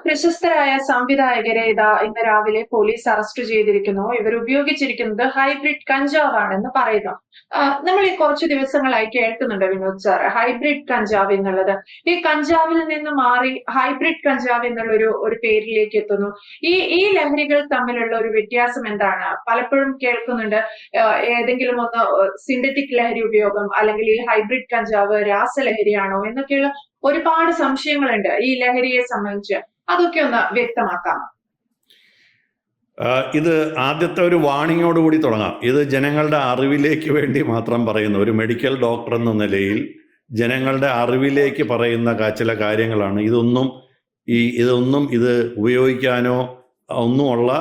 പ്രശസ്തരായ സംവിധായകരെ ഇന്ന് രാവിലെ പോലീസ് അറസ്റ്റ് ചെയ്തിരിക്കുന്നു. ഇവർ ഉപയോഗിച്ചിരിക്കുന്നത് ഹൈബ്രിഡ് കഞ്ചാവാണെന്ന് പറയുന്നു. നമ്മൾ ഈ കുറച്ചു ദിവസങ്ങളായി കേൾക്കുന്നുണ്ട് വിനോദ് സാർ, ഹൈബ്രിഡ് കഞ്ചാവ് എന്നുള്ളത്. ഈ കഞ്ചാവിൽ നിന്ന് മാറി ഹൈബ്രിഡ് കഞ്ചാവ് എന്നുള്ള ഒരു പേരിലേക്ക് എത്തുന്നു. ഈ ലഹരികൾ തമ്മിലുള്ള ഒരു വ്യത്യാസം എന്താണ്? പലപ്പോഴും കേൾക്കുന്നുണ്ട് ഏതെങ്കിലും ഒന്ന് സിന്തറ്റിക് ലഹരി ഉപയോഗം, അല്ലെങ്കിൽ ഈ ഹൈബ്രിഡ് കഞ്ചാവ് രാസലഹരിയാണോ എന്നൊക്കെയുള്ള ഒരുപാട് സംശയങ്ങളുണ്ട് ഈ ലഹരിയെ സംബന്ധിച്ച്. അതൊക്കെ ഒന്ന് വ്യക്തമാക്കാം. ഇത് ആദ്യത്തെ ഒരു വാണിങ്ങോട് കൂടി തുടങ്ങാം. ഇത് ജനങ്ങളുടെ അറിവിലേക്ക് വേണ്ടി മാത്രം പറയുന്ന ഒരു മെഡിക്കൽ ഡോക്ടർ എന്ന നിലയിൽ ജനങ്ങളുടെ അറിവിലേക്ക് പറയുന്ന ചില കാര്യങ്ങളാണ്. ഇതൊന്നും ഇത് ഉപയോഗിക്കാനോ ഒന്നുമുള്ള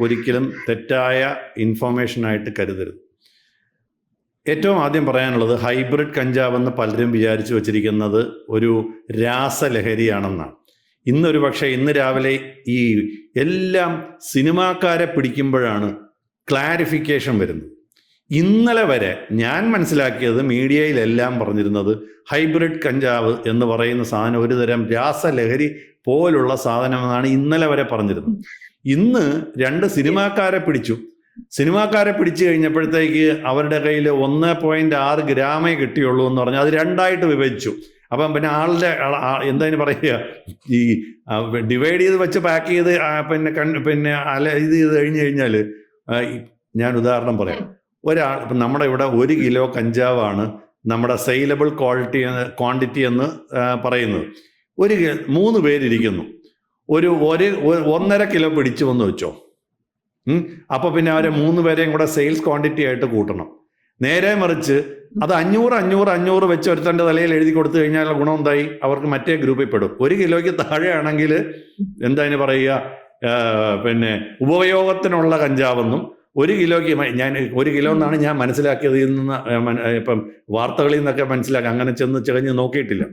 ഒരിക്കലും തെറ്റായ ഇൻഫോർമേഷനായിട്ട് കരുതരുത്. ഏറ്റവും ആദ്യം പറയാനുള്ളത്, ഹൈബ്രിഡ് കഞ്ചാവ് എന്ന് പലരും വിചാരിച്ചു വച്ചിരിക്കുന്നത് ഒരു രാസലഹരിയാണെന്നാണ്. ഇന്ന് രാവിലെ ഈ എല്ലാം സിനിമാക്കാരെ പിടിക്കുമ്പോഴാണ് ക്ലാരിഫിക്കേഷൻ വരുന്നത്. ഇന്നലെ വരെ ഞാൻ മനസ്സിലാക്കിയത്, മീഡിയയിലെല്ലാം പറഞ്ഞിരുന്നത് ഹൈബ്രിഡ് കഞ്ചാവ് എന്ന് പറയുന്ന സാധനം ഒരുതരം രാസലഹരി പോലുള്ള സാധനമെന്നാണ് ഇന്നലെ വരെ പറഞ്ഞിരുന്നത്. ഇന്ന് 2 സിനിമാക്കാരെ പിടിച്ചു. സിനിമാക്കാരെ പിടിച്ചു കഴിഞ്ഞപ്പോഴത്തേക്ക് അവരുടെ കയ്യിൽ 1.6 ഗ്രാമേ കിട്ടിയുള്ളൂ എന്ന് പറഞ്ഞാൽ അത് 2ആയിട്ട് വിഭജിച്ചു. അപ്പം പിന്നെ ആളുടെ എന്തായാലും പറയുക, ഈ ഡിവൈഡ് ചെയ്ത് വെച്ച് പാക്ക് ചെയ്ത് ഇത് കഴിഞ്ഞ് കഴിഞ്ഞാൽ, ഞാൻ ഉദാഹരണം പറയാം. ഇപ്പം നമ്മുടെ ഇവിടെ 1 കിലോ കഞ്ചാവാണ് നമ്മുടെ സെയിലബിൾ ക്വാണ്ടിറ്റി എന്ന് പറയുന്നത്. 3 പേരിരിക്കുന്നു, 1.5 കിലോ പിടിച്ചു വന്ന് വെച്ചോ. അപ്പോൾ പിന്നെ അവരെ 3 പേരെയും കൂടെ സെയിൽസ് ക്വാണ്ടിറ്റി ആയിട്ട് കൂട്ടണം. നേരെ മറിച്ച് അത് 500 വെച്ച് ഒരുത്തൻ്റെ തലയിൽ എഴുതി കൊടുത്തു കഴിഞ്ഞാൽ ഗുണം എന്തായി? അവർക്ക് മറ്റേ ഗ്രൂപ്പിൽ പെടും. 1 കിലോയ്ക്ക് താഴെയാണെങ്കിൽ എന്താ പറയുക, ഉപയോഗത്തിനുള്ള കഞ്ചാവെന്നും, 1 കിലോയ്ക്ക് 1 കിലോ എന്നാണ് ഞാൻ മനസ്സിലാക്കിയത്. ഇപ്പം വാർത്തകളിൽ നിന്നൊക്കെ മനസ്സിലാക്കി, അങ്ങനെ ചെന്ന് ചികഞ്ഞ് നോക്കിയിട്ടില്ല.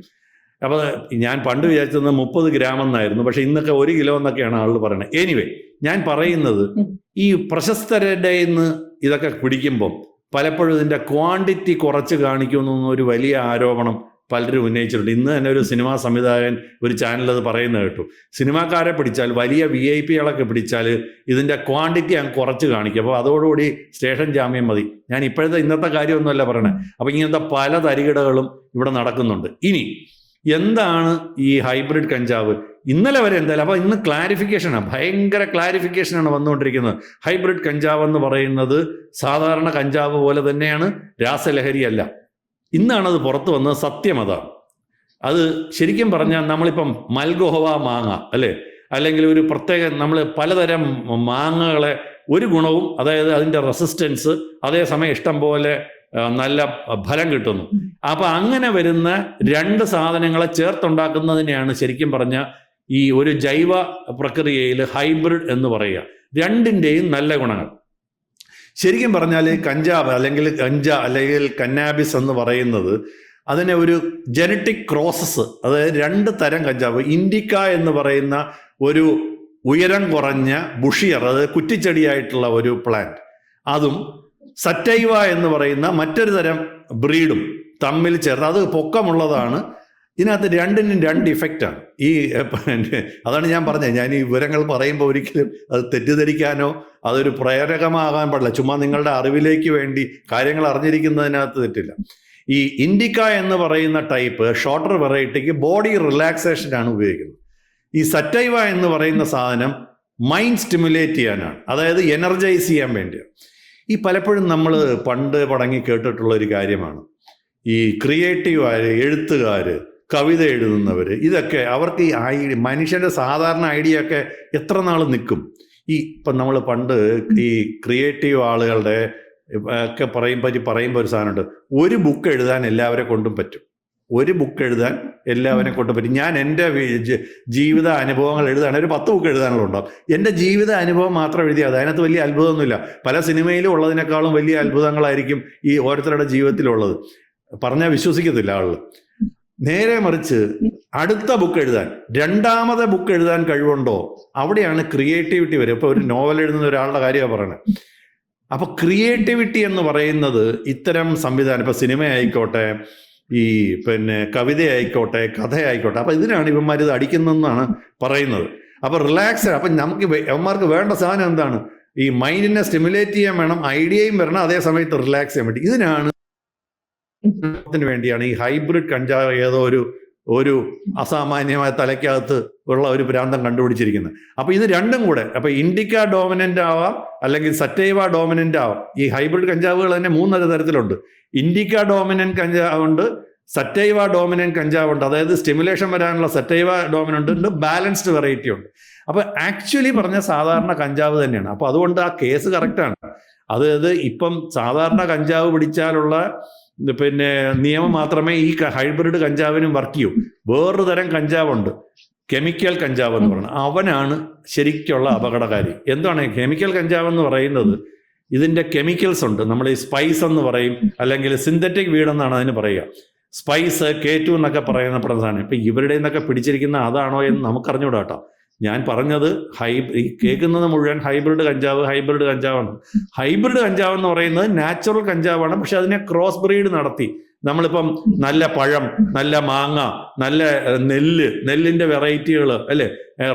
അപ്പോൾ ഞാൻ പണ്ട് വിചാരിച്ചത് 30 ഗ്രാം എന്നായിരുന്നു. പക്ഷെ ഇന്നൊക്കെ 1 കിലോ എന്നൊക്കെയാണ് ആളുകൾ പറയുന്നത്. എനിവേ, ഞാൻ പറയുന്നത്, ഈ പ്രശസ്തരുടെ ഇതൊക്കെ പിടിക്കുമ്പം പലപ്പോഴും ഇതിൻ്റെ ക്വാണ്ടിറ്റി കുറച്ച് കാണിക്കുമെന്നൊരു വലിയ ആരോപണം പലരും ഉന്നയിച്ചിട്ടുണ്ട്. ഇന്ന് തന്നെ ഒരു സിനിമാ സംവിധായകൻ ഒരു ചാനൽ അത് പറയുന്നത് കേട്ടു. സിനിമാക്കാരെ പിടിച്ചാൽ, വലിയ VIP കളൊക്കെ പിടിച്ചാൽ ഇതിൻ്റെ ക്വാണ്ടിറ്റി അങ്ങ് കുറച്ച് കാണിക്കും. അപ്പോൾ അതോടുകൂടി സ്റ്റേഷൻ ജാമ്യം മതി. ഞാൻ ഇന്നത്തെ കാര്യമൊന്നുമല്ല പറയണേ. അപ്പോൾ ഇങ്ങനത്തെ പല തരികിടകളും ഇവിടെ നടക്കുന്നുണ്ട്. ഇനി എന്താണ് ഈ ഹൈബ്രിഡ് കഞ്ചാവ്? ഇന്നലെ വരെ എന്തായാലും, അപ്പോൾ ഇന്ന് ക്ലാരിഫിക്കേഷനാണ്, ഭയങ്കര ക്ലാരിഫിക്കേഷനാണ് വന്നുകൊണ്ടിരിക്കുന്നത്. ഹൈബ്രിഡ് കഞ്ചാവ് എന്ന് പറയുന്നത് സാധാരണ കഞ്ചാവ് പോലെ തന്നെയാണ്, രാസലഹരിയല്ല. ഇന്നാണത് പുറത്തു വന്നത്. സത്യം അതാണ്. അത് ശരിക്കും പറഞ്ഞാൽ, നമ്മളിപ്പം മൽഗോവ മാങ്ങ അല്ലേ, അല്ലെങ്കിൽ ഒരു പ്രത്യേക, നമ്മൾ പലതരം മാങ്ങകളെ ഒരു ഗുണവും, അതായത് അതിൻ്റെ റെസിസ്റ്റൻസ്, അതേസമയം ഇഷ്ടം പോലെ നല്ല ഫലം കിട്ടുന്നു. അപ്പൊ അങ്ങനെ വരുന്ന 2 സാധനങ്ങളെ ചേർത്തുണ്ടാക്കുന്നതിനെയാണ് ശരിക്കും പറഞ്ഞ ഈ ഒരു ജൈവ പ്രക്രിയയിൽ ഹൈബ്രിഡ് എന്ന് പറയുക. 2ൻ്റെയും നല്ല ഗുണങ്ങൾ. ശരിക്കും പറഞ്ഞാൽ കഞ്ചാവ് അല്ലെങ്കിൽ കന്നാബിസ് എന്ന് പറയുന്നത്, അതിനെ ഒരു ജനറ്റിക് ക്രോസസ്, അതായത് 2 തരം കഞ്ചാവ്. ഇൻഡിക്ക എന്ന് പറയുന്ന ഒരു ഉയരം കുറഞ്ഞ ബുഷിയർ, അതായത് കുറ്റിച്ചെടിയായിട്ടുള്ള ഒരു പ്ലാന്റ്, അതും സറ്റൈവ എന്ന് പറയുന്ന മറ്റൊരു തരം ബ്രീഡും തമ്മിൽ ചേർന്ന്, അത് പൊക്കമുള്ളതാണ്. ഇതിനകത്ത് 2നും 2 ഇഫക്റ്റാണ്. അതാണ് ഞാൻ പറഞ്ഞത്, ഞാൻ ഈ വിവരങ്ങൾ പറയുമ്പോൾ ഒരിക്കലും അത് തെറ്റിദ്ധരിക്കാനോ അതൊരു പ്രേരകമാകാൻ പാടില്ല. ചുമ്മാ നിങ്ങളുടെ അറിവിലേക്ക് വേണ്ടി കാര്യങ്ങൾ അറിഞ്ഞിരിക്കുന്നതിനകത്ത് തെറ്റില്ല. ഈ ഇൻഡിക്ക എന്ന് പറയുന്ന ടൈപ്പ് ഷോർട്ടർ വെറൈറ്റിക്ക് ബോഡി റിലാക്സേഷനാണ് ഉപയോഗിക്കുന്നത്. ഈ സറ്റൈവ എന്ന് പറയുന്ന സാധനം മൈൻഡ് സ്റ്റിമുലേറ്റ് ചെയ്യാനാണ്, അതായത് എനർജൈസ് ചെയ്യാൻ വേണ്ടിയാണ്. ഈ പലപ്പോഴും നമ്മൾ പണ്ട് പടങ്ങി കേട്ടിട്ടുള്ള ഒരു കാര്യമാണ്, ഈ ക്രിയേറ്റീവായ എഴുത്തുകാർ, കവിത എഴുതുന്നവർ, ഇതൊക്കെ അവർക്ക് ഈ മനുഷ്യൻ്റെ സാധാരണ ഐഡിയ ഒക്കെ എത്ര നാൾ നിൽക്കും? ഇപ്പം നമ്മൾ പണ്ട് ഈ ക്രിയേറ്റീവ് ആളുകളുടെ ഒക്കെ പറയുമ്പോൾ ഒരു സാധനമുണ്ട്, ഒരു ബുക്ക് എഴുതാൻ എല്ലാവരെ കൊണ്ടും പറ്റും. ഒരു ബുക്ക് എഴുതാൻ എല്ലാവരെ കൊണ്ടും പറ്റും. ഞാൻ എൻ്റെ ജീവിത അനുഭവങ്ങൾ എഴുതുകയാണ്, ഒരു 10 ബുക്ക് എഴുതാനുള്ളതുണ്ടാവും. എൻ്റെ ജീവിത അനുഭവം മാത്രം എഴുതിയാൽ അതിനകത്ത് വലിയ അത്ഭുതമൊന്നുമില്ല. പല സിനിമയിലും ഉള്ളതിനേക്കാളും വലിയ അത്ഭുതങ്ങളായിരിക്കും ഈ ഓരോരുത്തരുടെ ജീവിതത്തിലുള്ളത്. പറഞ്ഞാൽ വിശ്വസിക്കത്തില്ല ആളുകൾ. നേരെ മറിച്ച് അടുത്ത ബുക്ക് എഴുതാൻ, 2ാമത്തെ ബുക്ക് എഴുതാൻ കഴിവുണ്ടോ, അവിടെയാണ് ക്രിയേറ്റിവിറ്റി വരും. ഇപ്പോൾ ഒരു നോവൽ എഴുതുന്ന ഒരാളുടെ കാര്യമാണ് പറയണത്. അപ്പോൾ ക്രിയേറ്റിവിറ്റി എന്ന് പറയുന്നത് ഇത്തരം സംവിധാനം, ഇപ്പോൾ സിനിമ ആയിക്കോട്ടെ, ഈ കവിതയായിക്കോട്ടെ, കഥയായിക്കോട്ടെ, അപ്പം ഇതിനാണ് ഇവന്മാർ ഇത് അടിക്കുന്നതെന്നാണ് പറയുന്നത്. അപ്പൊ റിലാക്സ്. അപ്പൊ നമുക്ക് അവന്മാർക്ക് വേണ്ട സാധനം എന്താണ്? ഈ മൈൻഡിനെ സ്റ്റിമുലേറ്റ് ചെയ്യാൻ വേണം, ഐഡിയയും വരണം, അതേ സമയത്ത് റിലാക്സ് ചെയ്യാൻ പറ്റും. ഇതിനാണ് വേണ്ടിയാണ് ഈ ഹൈബ്രിഡ് കഞ്ചാവ് ഏതോ ഒരു അസാമാന്യമായ തലയ്ക്കകത്ത് ഉള്ള ഒരു ഭ്രാന്തം കണ്ടുപിടിച്ചിരിക്കുന്നത്. അപ്പൊ ഇത് രണ്ടും കൂടെ, അപ്പൊ ഇൻഡിക്ക ഡോമിനന്റ് ആവാം, അല്ലെങ്കിൽ സറ്റൈവ ഡോമിനന്റ് ആവാം. ഈ ഹൈബ്രിഡ് കഞ്ചാവുകൾ തന്നെ 3 തരത്തിലുണ്ട്. ഇൻഡിക്ക ഡോമിനന്റ് കഞ്ചാവുണ്ട്, സറ്റൈവ ഡോമിനന്റ് കഞ്ചാവുണ്ട്, അതായത് സ്റ്റിമുലേഷൻ വരാനുള്ള സറ്റൈവ ഡോമിനന്റ് ഉണ്ട്, ബാലൻസ്ഡ് വെറൈറ്റി ഉണ്ട്. അപ്പൊ ആക്ച്വലി പറഞ്ഞ സാധാരണ കഞ്ചാവ് തന്നെയാണ്. അപ്പൊ അതുകൊണ്ട് ആ കേസ് കറക്റ്റാണ്. അതായത് ഇപ്പം സാധാരണ കഞ്ചാവ് പിടിച്ചാലുള്ള നിയമം മാത്രമേ ഈ ഹൈബ്രിഡ് കഞ്ചാവിനും വർക്ക് ചെയ്യൂ. വേറൊരു തരം കഞ്ചാവുണ്ട്, കെമിക്കൽ കഞ്ചാവ് എന്ന് പറയുന്നത്. അവനാണ് ശരിക്കുള്ള അപകടകാരി. എന്താണ് കെമിക്കൽ കഞ്ചാവ് എന്ന് പറയുന്നത്? ഇതിന്റെ കെമിക്കൽസ് ഉണ്ട്. നമ്മൾ ഈ സ്പൈസ് എന്ന് പറയും, അല്ലെങ്കിൽ സിന്തറ്റിക് വീഡ് എന്നാണ് അതിന് പറയുക. സ്പൈസ്, K2 എന്നൊക്കെ പറയുന്ന സാധനം. ഇപ്പൊ ഇവരുടെ നിന്നൊക്കെ പിടിച്ചിരിക്കുന്ന അതാണോ എന്ന് നമുക്കറിഞ്ഞൂടാ കേട്ടോ. ഞാൻ പറഞ്ഞത് ഈ കേൾക്കുന്നത് മുഴുവൻ ഹൈബ്രിഡ് കഞ്ചാവ് കഞ്ചാവാണ്. ഹൈബ്രിഡ് കഞ്ചാവ് എന്ന് പറയുന്നത് നാച്ചുറൽ കഞ്ചാവാണ്. പക്ഷെ അതിനെ ക്രോസ് ബ്രീഡ് നടത്തി നമ്മളിപ്പം നല്ല പഴം, നല്ല മാങ്ങ, നല്ല നെല്ലിന്റെ വെറൈറ്റികൾ അല്ലെ,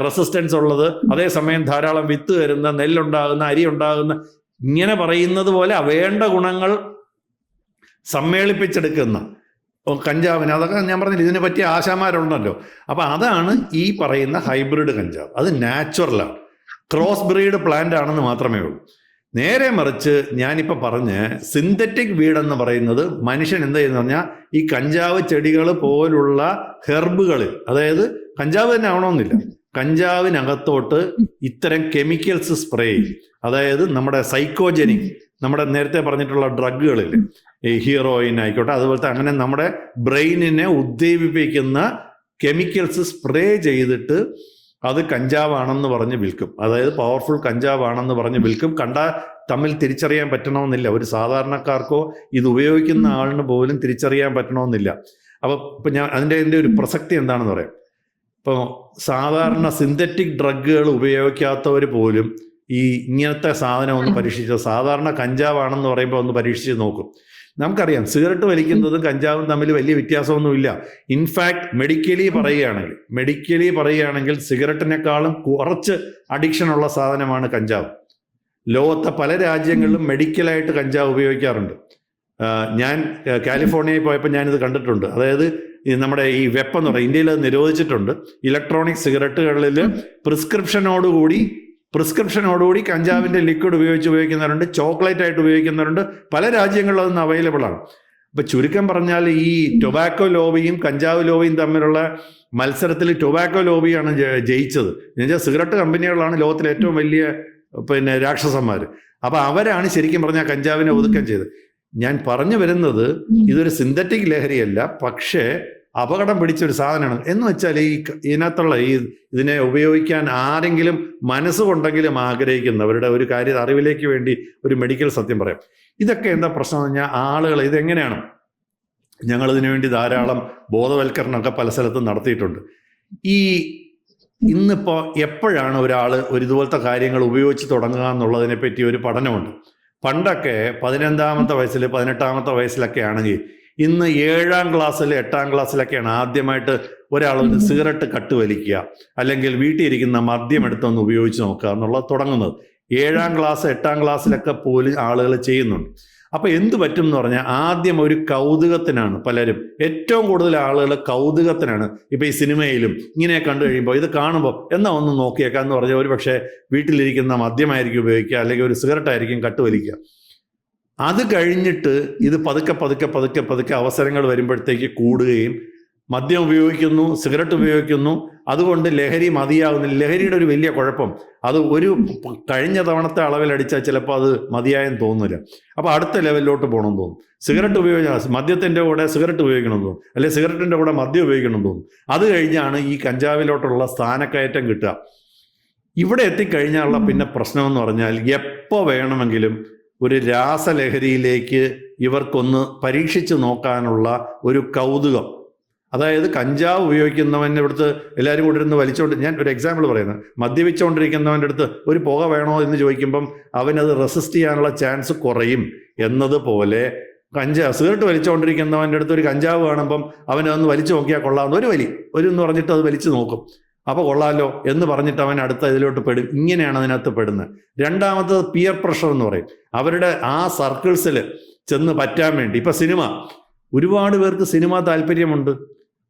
റെസിസ്റ്റൻസ് ഉള്ളത്, അതേസമയം ധാരാളം വിത്ത് വരുന്ന, നെല്ലുണ്ടാകുന്ന, അരി ഉണ്ടാകുന്ന, ഇങ്ങനെ പറയുന്നത് പോലെ വേണ്ട ഗുണങ്ങൾ സമ്മേളിപ്പിച്ചെടുക്കുന്ന കഞ്ചാവിന്, അതൊക്കെ ഞാൻ പറഞ്ഞില്ല, ഇതിനെ പറ്റിയ ആശാമാരുണ്ടല്ലോ. അപ്പൊ അതാണ് ഈ പറയുന്ന ഹൈബ്രിഡ് കഞ്ചാവ്. അത് നാച്ചുറലാണ്, ക്രോസ് ബ്രീഡ് പ്ലാന്റ് ആണെന്ന് മാത്രമേ ഉള്ളൂ. നേരെ മറിച്ച് ഞാനിപ്പോൾ പറഞ്ഞ സിന്തറ്റിക് വീഡ് എന്ന് പറയുന്നത് മനുഷ്യൻ എന്താ ചെയ്യുന്ന പറഞ്ഞാൽ ഈ കഞ്ചാവ് ചെടികൾ പോലുള്ള ഹെർബുകളിൽ, അതായത് കഞ്ചാവ് തന്നെ ആവണമെന്നില്ല, കഞ്ചാവിനകത്തോട്ട് ഇത്തരം കെമിക്കൽസ് സ്പ്രേ ചെയ്യും. അതായത് നമ്മുടെ സൈക്കോജനിക്, നമ്മുടെ നേരത്തെ പറഞ്ഞിട്ടുള്ള ഡ്രഗുകളിൽ ഈ ഹീറോയിൻ ആയിക്കോട്ടെ, അതുപോലത്തെ അങ്ങനെ നമ്മുടെ ബ്രെയിനിനെ ഉദ്ദീപിപ്പിക്കുന്ന കെമിക്കൽസ് സ്പ്രേ ചെയ്തിട്ട് അത് കഞ്ചാവാണെന്ന് പറഞ്ഞ് വിൽക്കും. അതായത് പവർഫുൾ കഞ്ചാവാണെന്ന് പറഞ്ഞ് വിൽക്കും. കണ്ടാൽ തമ്മിൽ തിരിച്ചറിയാൻ പറ്റണമെന്നില്ല. ഒരു സാധാരണക്കാർക്കോ ഇത് ഉപയോഗിക്കുന്ന ആളിന് പോലും തിരിച്ചറിയാൻ പറ്റണമെന്നില്ല. അപ്പോൾ ഇപ്പം അതിൻ്റെ ഒരു പ്രസക്തി എന്താണെന്ന് പറയാം. ഇപ്പോൾ സാധാരണ സിന്തറ്റിക് ഡ്രഗുകൾ ഉപയോഗിക്കാത്തവർ പോലും ഈ ഇങ്ങനത്തെ സാധനം ഒന്ന് പരീക്ഷിച്ച്, സാധാരണ കഞ്ചാവാണെന്ന് പറയുമ്പോൾ ഒന്ന് പരീക്ഷിച്ച് നോക്കും. നമുക്കറിയാം സിഗരറ്റ് വലിക്കുന്നതും കഞ്ചാവും തമ്മിൽ വലിയ വ്യത്യാസമൊന്നുമില്ല. ഇൻഫാക്ട് മെഡിക്കലി പറയുകയാണെങ്കിൽ സിഗരറ്റിനേക്കാളും കുറച്ച് അഡിക്ഷൻ ഉള്ള സാധനമാണ് കഞ്ചാവ്. ലോകത്തെ പല രാജ്യങ്ങളിലും മെഡിക്കലായിട്ട് കഞ്ചാവ് ഉപയോഗിക്കാറുണ്ട്. ഞാൻ കാലിഫോർണിയയിൽ പോയപ്പോൾ ഞാനിത് കണ്ടിട്ടുണ്ട്. അതായത് നമ്മുടെ ഈ വെപ്പ് എന്ന് പറയുന്നത് ഇന്ത്യയിൽ അത് നിരോധിച്ചിട്ടുണ്ട്. ഇലക്ട്രോണിക് സിഗരറ്റുകളിൽ പ്രിസ്ക്രിപ്ഷനോടുകൂടി കഞ്ചാവിൻ്റെ ലിക്വിഡ് ഉപയോഗിക്കുന്നവരുണ്ട്, ചോക്ലേറ്റ് ആയിട്ട് ഉപയോഗിക്കുന്നവരുണ്ട്. പല രാജ്യങ്ങളിലും അതൊന്ന് അവൈലബിൾ ആണ്. അപ്പം ചുരുക്കം പറഞ്ഞാൽ ഈ ടൊബാക്കോ ലോബിയും കഞ്ചാവ് ലോബിയും തമ്മിലുള്ള മത്സരത്തിൽ ടൊബാക്കോ ലോബിയാണ് ജയിച്ചത്. എന്നുവെച്ചാൽ സിഗരറ്റ് കമ്പനികളാണ് ലോകത്തിലെ ഏറ്റവും വലിയ രാക്ഷസന്മാർ. അപ്പം അവരാണ് ശരിക്കും പറഞ്ഞാൽ കഞ്ചാവിനെ ഒതുക്കം ചെയ്തത്. ഞാൻ പറഞ്ഞു വരുന്നത് ഇതൊരു സിന്തറ്റിക് ലഹരിയല്ല, പക്ഷേ അപകടം പിടിച്ചൊരു സാധനമാണ്. എന്ന് വെച്ചാൽ ഇതിനകത്തുള്ള ഇതിനെ ഉപയോഗിക്കാൻ ആരെങ്കിലും മനസ്സുകൊണ്ടെങ്കിലും ആഗ്രഹിക്കുന്നവരുടെ ഒരു കാര്യം അറിവിലേക്ക് വേണ്ടി ഒരു മെഡിക്കൽ സത്യം പറയാം. ഇതൊക്കെ എന്താ പ്രശ്നം എന്ന് പറഞ്ഞാൽ ആളുകൾ ഇതെങ്ങനെയാണ്, ഞങ്ങളിതിനു വേണ്ടി ധാരാളം ബോധവൽക്കരണമൊക്കെ പല സ്ഥലത്തും നടത്തിയിട്ടുണ്ട്. ഇന്നിപ്പോൾ എപ്പോഴാണ് ഒരാൾ ഇതുപോലത്തെ കാര്യങ്ങൾ ഉപയോഗിച്ച് തുടങ്ങുക എന്നുള്ളതിനെ പറ്റി ഒരു പഠനമുണ്ട്. പണ്ടൊക്കെ 15-ാമത്തെ വയസ്സിൽ 18-ാമത്തെ വയസ്സിലൊക്കെ ആണെങ്കിൽ, ഇന്ന് 7-ാം ക്ലാസ്സിൽ 8-ാം ക്ലാസ്സിലൊക്കെയാണ് ആദ്യമായിട്ട് ഒരാൾ ഒരു സിഗരറ്റ് കട്ട് വലിക്കുക, അല്ലെങ്കിൽ വീട്ടിൽ ഇരിക്കുന്ന മദ്യം എടുത്തൊന്ന് ഉപയോഗിച്ച് നോക്കുക എന്നുള്ളത് തുടങ്ങുന്നത്. 7-ാം ക്ലാസ് 8-ാം ക്ലാസ്സിലൊക്കെ പോലും ആളുകൾ ചെയ്യുന്നുണ്ട്. അപ്പോൾ എന്ത് പറ്റും എന്ന് പറഞ്ഞാൽ ആദ്യം ഒരു കൗതുകത്തിനാണ് പലരും, ഏറ്റവും കൂടുതൽ ആളുകൾ കൗതുകത്തിനാണ്. ഇപ്പം ഈ സിനിമയിലും ഇങ്ങനെ കണ്ടു കഴിയുമ്പോൾ ഇത് കാണുമ്പോൾ എന്നാ ഒന്ന് നോക്കിയേക്കാം എന്ന് പറഞ്ഞാൽ ഒരു പക്ഷേ വീട്ടിലിരിക്കുന്ന മദ്യമായിരിക്കും ഉപയോഗിക്കുക, അല്ലെങ്കിൽ ഒരു സിഗരറ്റായിരിക്കും കട്ട് വലിക്കുക. അത് കഴിഞ്ഞിട്ട് ഇത് പതുക്കെ അവസരങ്ങൾ വരുമ്പോഴത്തേക്ക് കൂടുകയും മദ്യം ഉപയോഗിക്കുന്നു, സിഗരറ്റ് ഉപയോഗിക്കുന്നു. അതുകൊണ്ട് ലഹരി മതിയാകുന്നില്ല. ലഹരിയുടെ ഒരു വലിയ കുഴപ്പം അത് കഴിഞ്ഞ തവണത്തെ അളവിലടിച്ചാൽ ചിലപ്പോൾ അത് മതിയായെന്ന് തോന്നുന്നില്ല. അപ്പോൾ അടുത്ത ലെവലിലോട്ട് പോകണമെന്ന് തോന്നും. സിഗരറ്റ് ഉപയോഗിക്കണം, മദ്യത്തിൻ്റെ കൂടെ സിഗരറ്റ് ഉപയോഗിക്കണമെന്ന് തോന്നും, അല്ലെങ്കിൽ സിഗരറ്റിൻ്റെ കൂടെ മദ്യം ഉപയോഗിക്കണമെന്ന് തോന്നും. അത് കഴിഞ്ഞാണ് ഈ കഞ്ചാവിലോട്ടുള്ള സ്ഥാനക്കയറ്റം കിട്ടുക. ഇവിടെ എത്തിക്കഴിഞ്ഞാലുള്ള പിന്നെ പ്രശ്നമെന്ന് പറഞ്ഞാൽ എപ്പോൾ വേണമെങ്കിലും ഒരു രാസലഹരിയിലേക്ക് ഇവർക്കൊന്ന് പരീക്ഷിച്ച് നോക്കാനുള്ള ഒരു കൗതുകം. അതായത് കഞ്ചാവ് ഉപയോഗിക്കുന്നവൻ്റെ അടുത്ത് എല്ലാവരും കൂടി ഇരുന്ന് വലിച്ചുകൊണ്ട്, ഞാൻ ഒരു എക്സാമ്പിൾ പറയുന്നത്, മദ്യപിച്ചുകൊണ്ടിരിക്കുന്നവൻ്റെ അടുത്ത് ഒരു പുക വേണോ എന്ന് ചോദിക്കുമ്പം അവനത് റെസിസ്റ്റ് ചെയ്യാനുള്ള ചാൻസ് കുറയും എന്നതുപോലെ സിഗരറ്റ് വലിച്ചുകൊണ്ടിരിക്കുന്നവൻ്റെ അടുത്ത് ഒരു കഞ്ചാവ് കാണുമ്പം അവനൊന്ന് വലിച്ചു നോക്കിയാൽ കൊള്ളാവുന്ന ഒരു എന്ന് പറഞ്ഞിട്ട് അത് വലിച്ചു നോക്കും. അപ്പോൾ കൊള്ളാലോ എന്ന് പറഞ്ഞിട്ട് അവൻ അടുത്ത ഇതിലോട്ട് പെടും. ഇങ്ങനെയാണ് അതിനകത്ത് പെടുന്നത്. രണ്ടാമത്തത് പിയർ പ്രഷർ എന്ന് പറയും. അവരുടെ ആ സർക്കിൾസിൽ ചെന്ന് പറ്റാൻ വേണ്ടി. ഇപ്പം സിനിമ, ഒരുപാട് പേർക്ക് സിനിമ താല്പര്യമുണ്ട്,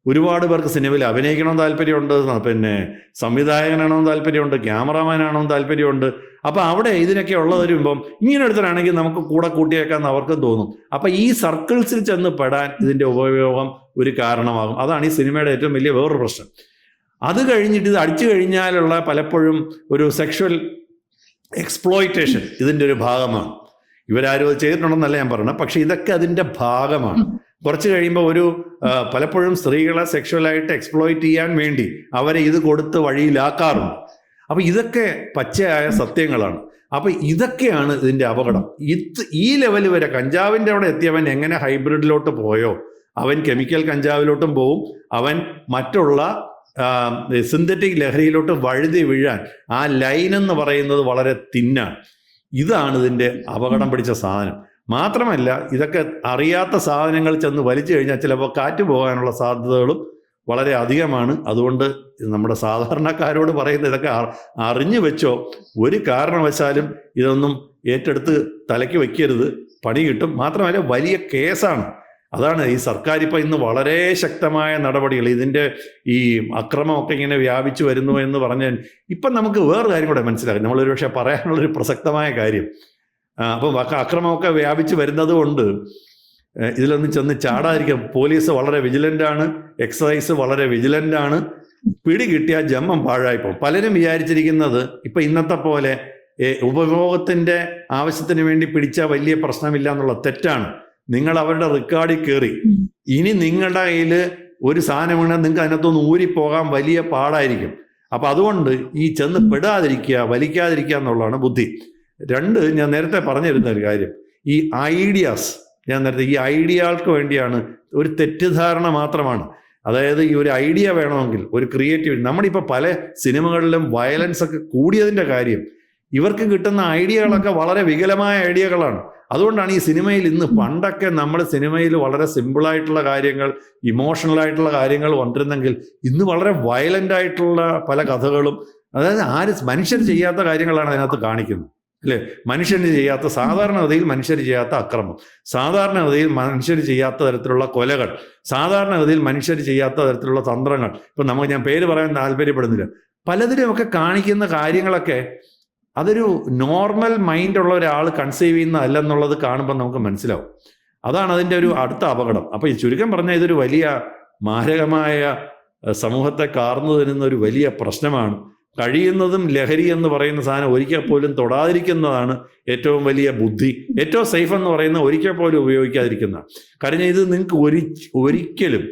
ഒരുപാട് പേർക്ക് സിനിമയിൽ അഭിനയിക്കണമെന്ന് താല്പര്യമുണ്ട്, പിന്നെ സംവിധായകനാണെന്ന് താല്പര്യമുണ്ട്, ക്യാമറാമാനാണെന്ന് താല്പര്യമുണ്ട്. അപ്പോൾ അവിടെ ഇതിനൊക്കെ ഉള്ളത് വരുമ്പം ഇങ്ങനെ എടുത്തിട്ടാണെങ്കിൽ നമുക്ക് കൂടെ കൂട്ടിയേക്കാന്ന് അവർക്കും തോന്നും. അപ്പം ഈ സർക്കിൾസിൽ ചെന്ന് പെടാൻ ഇതിൻ്റെ ഉപയോഗം ഒരു കാരണമാകും. അതാണ് ഈ സിനിമയുടെ ഏറ്റവും വലിയ വേറൊരു പ്രശ്നം. അത് കഴിഞ്ഞിട്ട് ഇത് അടിച്ചു കഴിഞ്ഞാലുള്ള പലപ്പോഴും ഒരു സെക്ഷൽ എക്സ്പ്ലോയിറ്റേഷൻ ഇതിൻ്റെ ഒരു ഭാഗമാണ്. ഇവരാരും അത് ചെയ്തിട്ടുണ്ടെന്നല്ല ഞാൻ പറയുന്നത്, പക്ഷെ ഇതൊക്കെ അതിൻ്റെ ഭാഗമാണ്. കുറച്ച് കഴിയുമ്പോൾ പലപ്പോഴും സ്ത്രീകളെ സെക്ഷുവലായിട്ട് എക്സ്പ്ലോയിറ്റ് ചെയ്യാൻ വേണ്ടി അവരെ ഇത് കൊടുത്ത് വഴിയിലാക്കാറുണ്ട്. അപ്പോൾ ഇതൊക്കെ പച്ചയായ സത്യങ്ങളാണ്. അപ്പോൾ ഇതൊക്കെയാണ് ഇതിൻ്റെ അപകടം. ഈ ലെവൽ വരെ കഞ്ചാവിൻ്റെ അവിടെ എത്തിയവൻ എങ്ങനെ ഹൈബ്രിഡിലോട്ട് പോയോ അവൻ കെമിക്കൽ കഞ്ചാവിലോട്ടും പോവും, അവൻ മറ്റുള്ള സിന്തറ്റിക് ലഹരിയിലോട്ട് വഴുതി വീഴാൻ ആ ലൈൻ എന്ന് പറയുന്നത് വളരെ തിന്നാണ്. ഇതാണ് ഇതിൻ്റെ അപകടം പിടിച്ച സാധനം. മാത്രമല്ല, ഇതൊക്കെ അറിയാത്ത സാധനങ്ങൾ ചെന്ന് വലിച്ചു കഴിഞ്ഞാൽ ചിലപ്പോൾ കാറ്റ് പോകാനുള്ള സാധ്യതകളും വളരെ അധികമാണ്. അതുകൊണ്ട് നമ്മുടെ സാധാരണക്കാരോട് പറയുന്നത് ഇതൊക്കെ അറിഞ്ഞു വെച്ചോ, ഒരു കാരണവശാലും ഇതൊന്നും ഏറ്റെടുത്ത് തലയ്ക്ക് വയ്ക്കരുത്, പണി കിട്ടും. മാത്രമല്ല വലിയ കേസാണ്. അതാണ് ഈ സർക്കാർ ഇപ്പം ഇന്ന് വളരെ ശക്തമായ നടപടികൾ, ഇതിൻ്റെ ഈ അക്രമമൊക്കെ ഇങ്ങനെ വ്യാപിച്ചു വരുന്നു എന്ന് പറഞ്ഞാൽ ഇപ്പം നമുക്ക് വേറൊരു കാര്യം കൂടെ മനസ്സിലാക്കും. നമ്മളൊരു പക്ഷേ പറയാനുള്ളൊരു പ്രസക്തമായ കാര്യം, അപ്പം അക്രമമൊക്കെ വ്യാപിച്ചു വരുന്നത് കൊണ്ട് ഇതിലൊന്നും ചെന്ന് ചാടാതിരിക്കാം. പോലീസ് വളരെ വിജിലൻ്റാണ്, എക്സൈസ് വളരെ വിജിലൻ്റാണ്. പിടി കിട്ടിയാൽ ജന്മം പാഴായിപ്പോൾ. പലരും വിചാരിച്ചിരിക്കുന്നത് ഇപ്പം ഇന്നത്തെ പോലെ ഉപഭോഗത്തിൻ്റെ ആവശ്യത്തിന് വേണ്ടി പിടിച്ചാൽ വലിയ പ്രശ്നമില്ല എന്നുള്ള തെറ്റാണ്. നിങ്ങൾ അവരുടെ റെക്കോർഡിൽ കയറി ഇനി നിങ്ങളുടെ കയ്യിൽ ഒരു സാധനം വീണാൽ നിങ്ങൾക്ക് അതിനകത്തൊന്ന് ഊരിപ്പോകാൻ വലിയ പാടായിരിക്കും. അപ്പം അതുകൊണ്ട് ഈ ചെന്ന് പെടാതിരിക്കുക, വലിക്കാതിരിക്കുക എന്നുള്ളതാണ് ബുദ്ധി. രണ്ട്, ഞാൻ നേരത്തെ പറഞ്ഞിരുന്ന ഒരു കാര്യം, ഈ ഐഡിയാസ്, ഈ ഐഡിയകൾക്ക് വേണ്ടിയാണ്, ഒരു തെറ്റിദ്ധാരണ മാത്രമാണ്. അതായത് ഈ ഒരു ഐഡിയ വേണമെങ്കിൽ ഒരു ക്രിയേറ്റിവിറ്റി, നമ്മളിപ്പോൾ പല സിനിമകളിലും വയലൻസ് ഒക്കെ കൂടിയതിൻ്റെ കാര്യം ഇവർക്ക് കിട്ടുന്ന ഐഡിയകളൊക്കെ വളരെ വികലമായ ഐഡിയകളാണ്. അതുകൊണ്ടാണ് ഈ സിനിമയിൽ ഇന്ന്, പണ്ടൊക്കെ നമ്മൾ സിനിമയിൽ വളരെ സിമ്പിളായിട്ടുള്ള കാര്യങ്ങൾ, ഇമോഷണലായിട്ടുള്ള കാര്യങ്ങൾ വന്നിരുന്നെങ്കിൽ ഇന്ന് വളരെ വയലൻ്റ് ആയിട്ടുള്ള പല കഥകളും, അതായത് മനുഷ്യർ ചെയ്യാത്ത കാര്യങ്ങളാണ് അതിനകത്ത് കാണിക്കുന്നത്, അല്ലേ? മനുഷ്യന് ചെയ്യാത്ത, സാധാരണഗതിയിൽ മനുഷ്യർ ചെയ്യാത്ത അക്രമം, സാധാരണഗതിയിൽ മനുഷ്യർ ചെയ്യാത്ത തരത്തിലുള്ള കൊലകൾ, സാധാരണഗതിയിൽ മനുഷ്യർ ചെയ്യാത്ത തരത്തിലുള്ള തന്ത്രങ്ങൾ. ഇപ്പം ഞാൻ പേര് പറയാൻ താല്പര്യപ്പെടുന്നില്ല. പലതിലുമൊക്കെ കാണിക്കുന്ന കാര്യങ്ങളൊക്കെ അതൊരു നോർമൽ മൈൻഡുള്ള ഒരാൾ കൺസീവ് ചെയ്യുന്നതല്ലെന്നുള്ളത് കാണുമ്പോൾ നമുക്ക് മനസ്സിലാവും. അതാണ് അതിൻ്റെ ഒരു അടുത്ത അപകടം. അപ്പോൾ ഈ ചുരുക്കം പറഞ്ഞാൽ ഇതൊരു വലിയ മാരകമായ, സമൂഹത്തെ കാർന്നു തരുന്ന ഒരു വലിയ പ്രശ്നമാണ്. കഴിയുന്നതും ലഹരി എന്ന് പറയുന്ന സാധനം ഒരിക്കൽ പോലും തൊടാതിരിക്കുന്നതാണ് ഏറ്റവും വലിയ ബുദ്ധി. ഏറ്റവും സേഫ് എന്ന് പറയുന്നത് ഒരിക്കൽ പോലും ഉപയോഗിക്കാതിരിക്കുന്നതാണ്. കാരണം ഇത് നിങ്ങൾക്ക് ഒരിക്കലും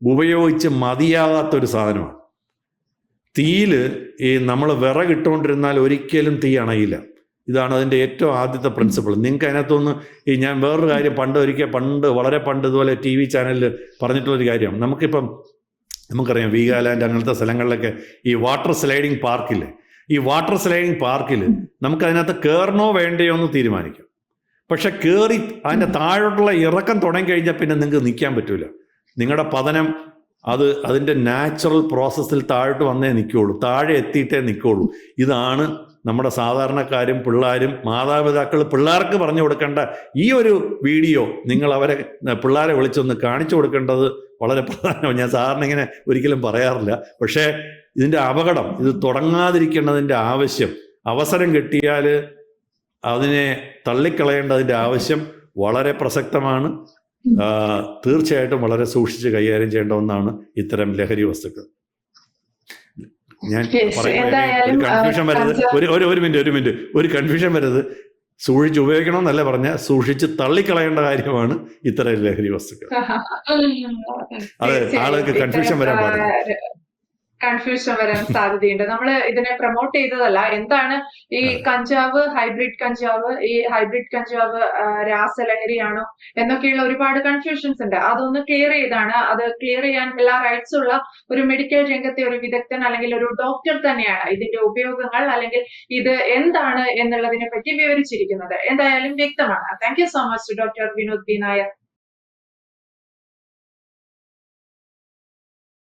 ഉപയോഗിച്ച് മതിയാകാത്തൊരു സാധനമാണ്. തീയിൽ നമ്മൾ വിറകിട്ടുകൊണ്ടിരുന്നാൽ ഒരിക്കലും തീ അണയില്ല. ഇതാണ് അതിൻ്റെ ഏറ്റവും ആദ്യത്തെ പ്രിൻസിപ്പിൾ. നിങ്ങൾക്ക് അതിനകത്തൊന്ന് ഞാൻ വേറൊരു കാര്യം വളരെ പണ്ട് ഇതുപോലെ TV ചാനലിൽ പറഞ്ഞിട്ടുള്ളൊരു കാര്യമാണ്. നമുക്കറിയാം വീഗാലാൻഡ് അങ്ങനത്തെ സ്ഥലങ്ങളിലൊക്കെ ഈ വാട്ടർ സ്ലൈഡിങ് പാർക്കില്ലേ, ഈ വാട്ടർ സ്ലൈഡിങ് പാർക്കിൽ നമുക്കതിനകത്ത് കയറണോ വേണ്ടയോ എന്ന് തീരുമാനിക്കാം. പക്ഷെ കയറി അതിൻ്റെ താഴോട്ടുള്ള ഇറക്കം തുടങ്ങി കഴിഞ്ഞാൽ പിന്നെ നിങ്ങൾക്ക് നിൽക്കാൻ പറ്റില്ല. നിങ്ങളുടെ പതനം അതിൻ്റെ നാച്ചുറൽ പ്രോസസ്സിൽ താഴോട്ട് വന്നേ നിൽക്കുകയുള്ളൂ, താഴെ എത്തിയിട്ടേ നിൽക്കുകയുള്ളൂ. ഇതാണ് നമ്മുടെ സാധാരണക്കാരും പിള്ളേരും മാതാപിതാക്കൾ പിള്ളേർക്ക് പറഞ്ഞു കൊടുക്കേണ്ട ഈ ഒരു വീഡിയോ. നിങ്ങൾ പിള്ളേരെ വിളിച്ചൊന്ന് കാണിച്ചു കൊടുക്കേണ്ടത് വളരെ പ്രധാനമാണ്. ഞാൻ സാറിന് ഇങ്ങനെ ഒരിക്കലും പറയാറില്ല, പക്ഷേ ഇതിൻ്റെ അപകടം, ഇത് തുടങ്ങാതിരിക്കേണ്ടതിൻ്റെ ആവശ്യം, അവസരം കിട്ടിയാൽ അതിനെ തള്ളിക്കളയേണ്ടതിൻ്റെ ആവശ്യം വളരെ പ്രസക്തമാണ്. തീർച്ചയായിട്ടും വളരെ സൂക്ഷിച്ച് കൈകാര്യം ചെയ്യേണ്ട ഒന്നാണ് ഇത്തരം ലഹരി വസ്തുക്കൾ. ഞാൻ ഒരു കൺഫ്യൂഷൻ വരരുത്, ഒരു മിനിറ്റ് ഒരു കൺഫ്യൂഷൻ വരരുത്. സൂക്ഷിച്ച് ഉപയോഗിക്കണമെന്നല്ല പറഞ്ഞ, സൂക്ഷിച്ച് തള്ളിക്കളയേണ്ട കാര്യമാണ് ഇത്തരം ലഹരി വസ്തുക്കൾ. അത് ആളുകൾക്ക് കൺഫ്യൂഷൻ വരാൻ പാടില്ല. കൺഫ്യൂഷൻ വരാൻ സാധ്യതയുണ്ട്. നമ്മൾ ഇതിനെ പ്രൊമോട്ട് ചെയ്തതല്ല. എന്താണ് ഈ കഞ്ചാവ്, ഹൈബ്രിഡ് കഞ്ചാവ് രാസലഹരിയാണോ എന്നൊക്കെയുള്ള ഒരുപാട് കൺഫ്യൂഷൻസ് ഉണ്ട്. അതൊന്ന് ക്ലിയർ ചെയ്താണ്. അത് ക്ലിയർ ചെയ്യാൻ എല്ലാ റൈറ്റ്സ് ഉള്ള ഒരു മെഡിക്കൽ രംഗത്തെ ഒരു വിദഗ്ധൻ അല്ലെങ്കിൽ ഒരു ഡോക്ടർ തന്നെയാണ് ഇതിന്റെ ഉപയോഗങ്ങൾ അല്ലെങ്കിൽ ഇത് എന്താണ് എന്നുള്ളതിനെ പറ്റി വിവരിച്ചിരിക്കുന്നത്. എന്തായാലും വ്യക്തമാണ്. Thank you so much doctor Vinod B Nair.